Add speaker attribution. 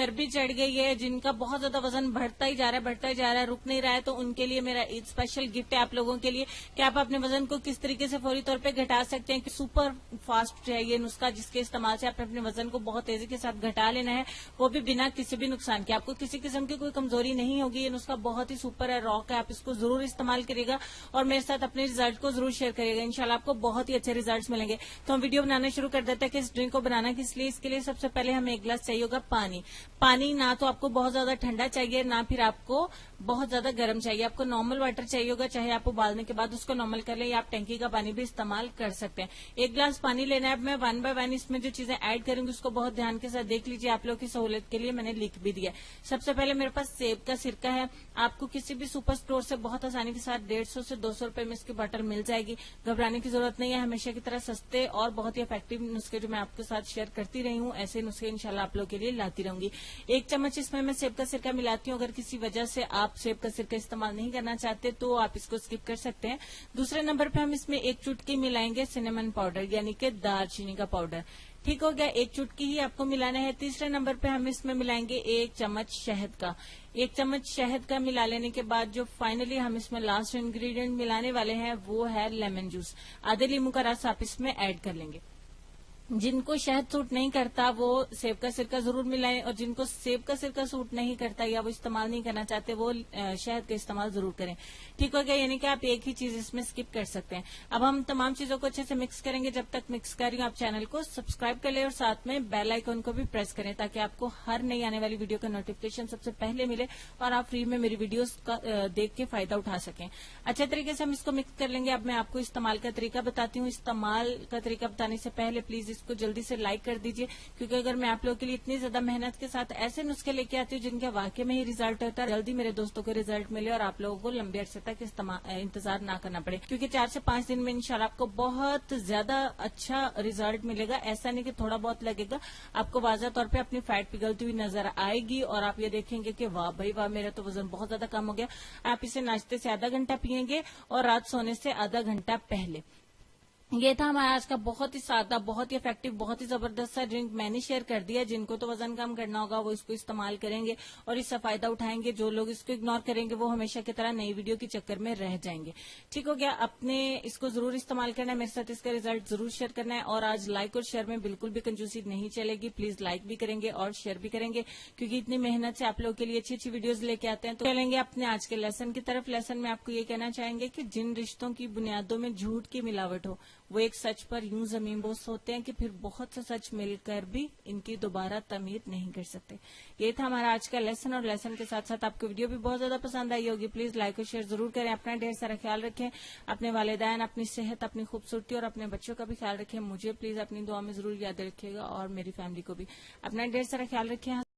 Speaker 1: चर्बी चढ़ गई है, जिनका बहुत ज्यादा वजन बढ़ता ही जा रहा है, रुक नहीं रहा है, तो उनके लिए मेरा एक स्पेशल गिफ्ट है आप लोगों के लिए कि आप अपने वजन को किस तरीके से फौरी तौर पे घटा सकते हैं। कि सुपर फास्ट है ये नुस्खा, जिसके इस्तेमाल से आपने अपने वजन को बहुत तेजी के साथ घटा लेना है, वो भी बिना किसी भी नुकसान के। आपको किसी किस्म की कोई कमजोरी नहीं होगी। ये नुस्खा बहुत ही सुपर है, रॉक है, आप इसको जरूर इस्तेमाल करिएगा और मेरे साथ अपने रिजल्ट को जरूर शेयर करिएगा। इंशाल्लाह आपको बहुत ही अच्छे रिजल्ट मिलेंगे। तो हम वीडियो बनाना शुरू कर देते हैं कि इस ड्रिंक को बनाना किस लिए। इसके लिए सबसे पहले हमें एक गिलास चाहिए होगा पानी। पानी ना तो आपको बहुत ज्यादा ठंडा चाहिए, ना फिर आपको बहुत ज्यादा गर्म चाहिए। आपको नॉर्मल वाटर चाहिए होगा, चाहे आप उबालने के बाद उसको नॉर्मल कर लें या आप टंकी का पानी भी इस्तेमाल कर सकते हैं। एक गिलास पानी लेना है। अब मैं 1 बाय 1 इसमें जो चीजें ऐड करूंगी उसको बहुत ध्यान के साथ देख लीजिए। आप लोगों की सहूलियत के लिए मैंने लिख भी दिया। सबसे पहले मेरे पास सेब का सिरका है। आपको किसी भी सुपर स्टोर से बहुत आसानी के साथ 150 से 200 रुपए में इसकी बॉटल मिल जाएगी। घबराने की जरूरत नहीं है। हमेशा की तरह सस्ते और बहुत ही इफेक्टिव नुस्खे जो मैं आपके साथ शेयर करती रही हूँ, ऐसे नुस्खे इंशाल्लाह आप लोगों के लिए लाती रहूंगी। 1 चम्मच इसमें मैं सेब का सिरका मिलाती हूँ। अगर किसी वजह से आप सेब का सिरका इस्तेमाल नहीं करना चाहते तो आप इसको स्किप कर सकते हैं। दूसरे नंबर पे हम इसमें 1 चुटकी मिलाएंगे सिनेमन पाउडर, यानी कि दालचीनी का पाउडर। ठीक हो गया, 1 चुटकी ही आपको मिलाना है। तीसरे नंबर पे हम इसमें मिलाएंगे 1 चम्मच शहद का। 1 चम्मच शहद का मिला लेने के बाद जो फाइनली हम इसमें लास्ट इंग्रेडिएंट मिलाने वाले हैं वो है लेमन जूस। आधे नींबू का रस आप इसमें ऐड कर लेंगे। जिनको शहद सूट नहीं करता वो सेब का सिरका जरूर मिलाएं, और जिनको सेब का सिरका सूट नहीं करता या वो इस्तेमाल नहीं करना चाहते वो शहद का इस्तेमाल जरूर करें। ठीक हो गया, यानी कि आप एक ही चीज इसमें स्किप कर सकते हैं। अब हम तमाम चीजों को अच्छे से मिक्स करेंगे। जब तक मिक्स कर रही हूँ आप चैनल को सब्सक्राइब कर लें और साथ में बेल आइकन को भी प्रेस करें ताकि आपको हर नई आने वाली वीडियो का नोटिफिकेशन सबसे पहले मिले और आप फ्री में मेरी वीडियोस का देख के फायदा उठा सकें। अच्छे तरीके से हम इसको मिक्स कर लेंगे। अब मैं आपको इस्तेमाल का तरीका बताती हूँ। इस्तेमाल का तरीका बताने से पहले प्लीज इसको जल्दी से लाइक कर दीजिए, क्योंकि अगर मैं आप लोगों के लिए इतनी ज्यादा मेहनत के साथ ऐसे नुस्खे लेके आती हूँ जिनके वाकई में ही रिजल्ट होता है, जल्दी मेरे दोस्तों को रिजल्ट मिले और आप लोगों को लंबे अरसे तक इंतजार ना करना पड़े, क्योंकि 4 से 5 दिन में इंशाल्लाह आपको बहुत ज्यादा अच्छा रिजल्ट मिलेगा। ऐसा नहीं कि थोड़ा बहुत लगेगा, आपको वाज़ह तौर पे अपनी फैट पिघलती हुई नजर आएगी और आप ये देखेंगे कि वाह भाई वाह, मेरा तो वजन बहुत ज्यादा कम हो गया। आप इसे नाश्ते से आधा घंटा पियेंगे और रात सोने से आधा घंटा पहले। ये था हमारा आज का बहुत ही सादा, बहुत ही इफेक्टिव, बहुत ही जबरदस्त सा ड्रिंक मैंने शेयर कर दिया। जिनको तो वजन कम करना होगा वो इसको इस्तेमाल करेंगे और इससे फायदा उठाएंगे। जो लोग इसको इग्नोर करेंगे वो हमेशा की तरह नई वीडियो के चक्कर में रह जाएंगे। ठीक हो गया, अपने इसको जरूर इस्तेमाल करना है, मेरे साथ इसका रिजल्ट जरूर शेयर करना है। और आज लाइक और शेयर में बिल्कुल भी कंजूसी नहीं चलेगी। प्लीज लाइक भी करेंगे और शेयर भी करेंगे, क्योंकि इतनी मेहनत से आप लोगों के लिए अच्छी अच्छी वीडियोज लेके आते हैं। तो चलेंगे अपने आज के लेसन की तरफ। लेसन में आपको ये कहना चाहेंगे कि जिन रिश्तों की बुनियादों में झूठ की मिलावट हो वो एक सच पर यूं जमीन बोस होते हैं कि फिर बहुत से सच मिलकर भी इनकी दोबारा तमीर नहीं कर सकते। ये था हमारा आज का लेसन, और लेसन के साथ साथ आपको वीडियो भी बहुत ज्यादा पसंद आई होगी। प्लीज लाइक और शेयर जरूर करें। अपना ढेर सारा ख्याल रखें, अपने वालिदैन, अपनी सेहत, अपनी खूबसूरती और अपने बच्चों का भी ख्याल रखें। मुझे प्लीज अपनी दुआ में जरूर याद रखिएगा और मेरी फैमिली को भी। अपना ढेर सारा ख्याल रखें।